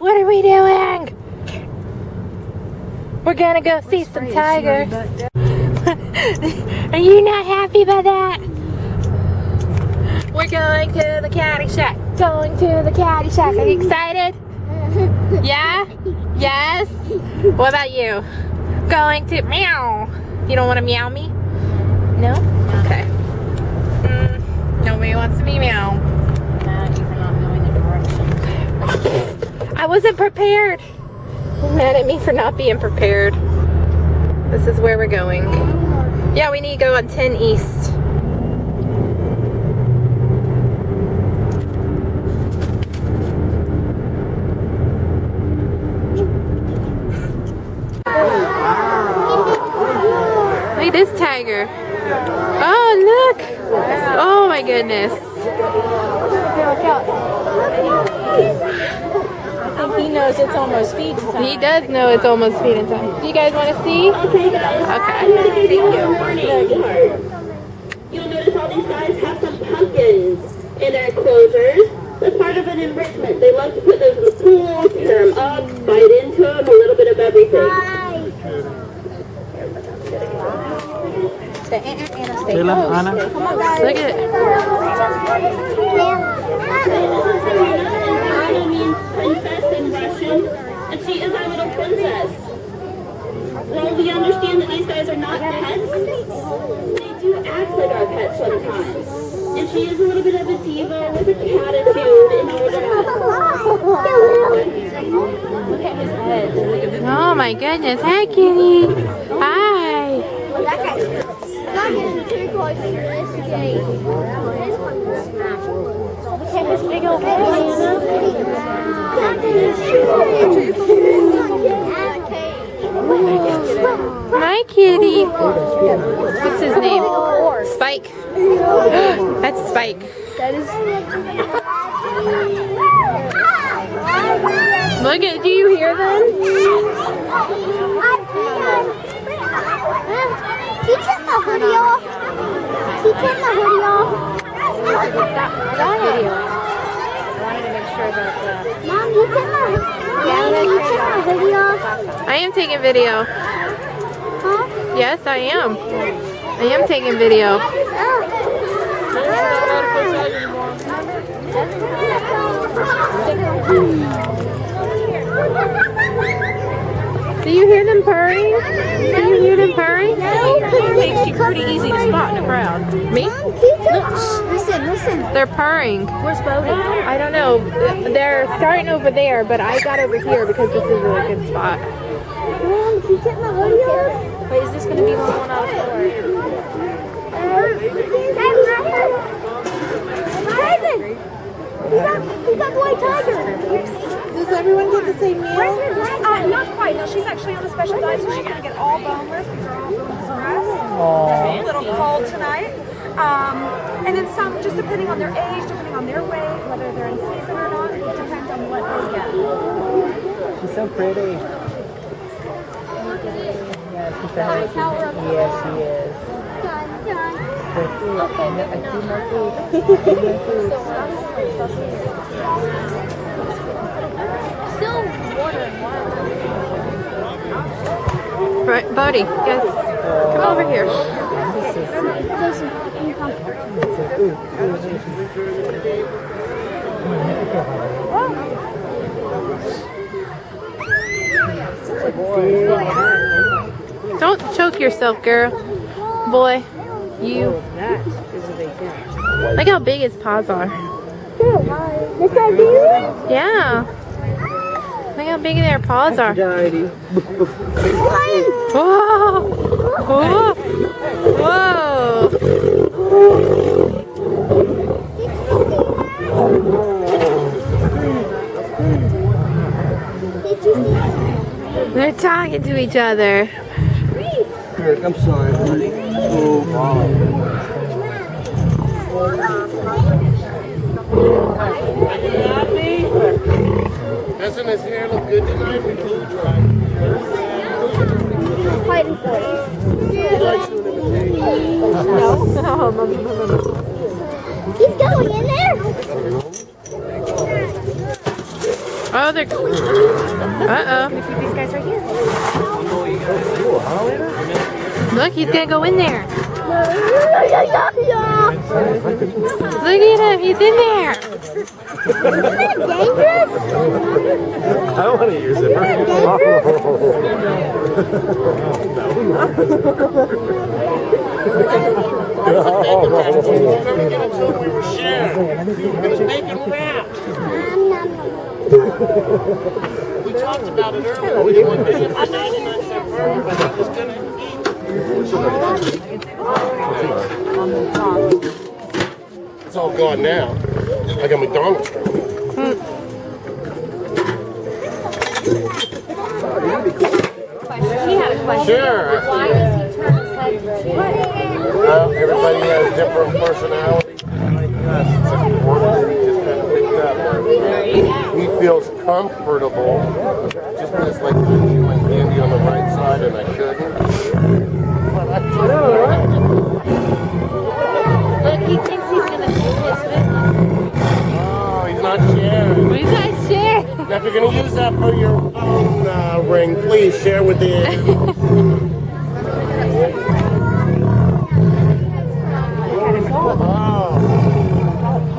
What are we doing? We're gonna go see some tigers. Are you not happy about that? We're going to the caddy shack. Going to the caddy shack. Are you excited? Yeah? Yes? What about you? Going to meow. You don't want to meow me? No? Okay. Nobody wants to be meow. Mad at you for not knowing the directions. I wasn't prepared. Mad at me for not being prepared. This is where we're going. Yeah, we need to go on 10 East. Look at this tiger. Oh, look. Oh my goodness. I think he knows it's almost feeding time. He does know it's almost feeding time. Do you guys want to see? Okay. Thank you. You'll notice all these guys have some pumpkins in their enclosures. That's part of an enrichment. They love to put those in the pool, tear them up, bite into them, a little bit of everything. Stay Anna, stay Come on, guys. Look at it. Anna means princess in Russian, and she is our little princess. While we understand that these guys are not pets, they do act like our pets sometimes. And she is a little bit of a diva with a catitude in order to... Look at his head. Oh my goodness. Hi, kitty. Hi. Look at his big old head, Anna. Hi, kitty. What's his name? Spike. That's Spike. That is... Look at, do you hear them? She took the hoodie off. She took the hoodie off. Stop video. I wanted to make sure that... Mom, you took my hoodie off. I am taking video. Huh? Yes, I am. I am taking video. Do you hear them purring? Do you hear them purring? Makes you pretty easy to spot in a crowd. Me? Listen. They're purring. Where's Bodie? I don't know. They're starting over there, but I got over here because this is a really good spot. Mom, she took my hoodie off. Wait, is this going to be one out of 4? We got white tiger. Does everyone get the same meal? Not quite. No, she's actually on a special diet, so she's going to get all boneless. These are all boneless breasts. A little cold tonight. And then some, just depending on their age, depending on their weight, whether they're in season or not, it depends on what they get. She's so pretty. Yes, she's so happy. Yes, she is. Okay, I see my food. still watering. Right, Bodie, guys, come over here. Don't choke yourself, girl. Boy, you. Look how big his paws are. Yeah. Look how big their paws are. Whoa! Whoa! Whoa! They're talking to each other. Here, I'm sorry, buddy. Oh, wow. Doesn't his hair look good tonight? Fighting for it. No. He's going in there. Oh, they're. Uh-oh. These guys right here. Look, he's gonna go in there. Look at him, he's in there. I don't want to use it. We were sharing. It was making rap. We talked about it earlier. We were paying for 99-cent burger, but he was going to eat. It's all gone now. Like a McDonald's. He had a question. Sure. Why does he turn his head to cheer? Well, everybody has different personalities. It's important that he just kind of picked up. He feels comfortable. Just as like putting my candy on the right side and I shouldn't. Look, he thinks he's gonna do his business. Oh, he's not sharing. He's not sharing. Now, if you're going to use that for your phone ring, please share with the.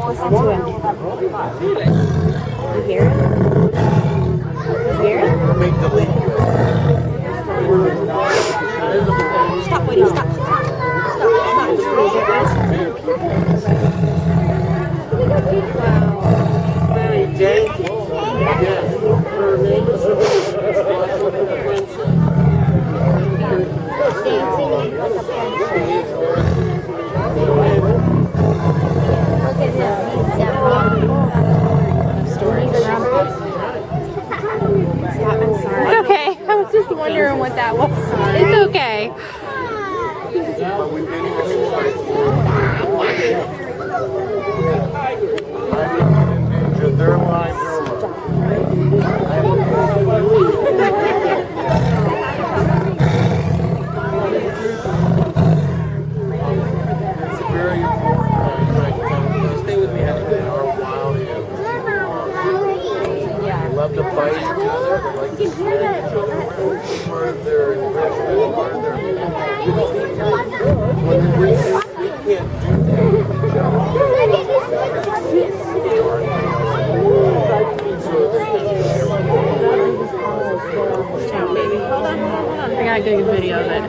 Listen to him. You hear it? You hear it? Make delete. Stop waiting, stop. Very dainty. Yes. Her name is It's okay. I was just wondering what that was. It's okay. their lives. It's very important. Stay with me. They are wild animals. They love to fight each other. They like to scare each other. Part of their enrichment, part of their when we can't do that with each I gotta get a video of it.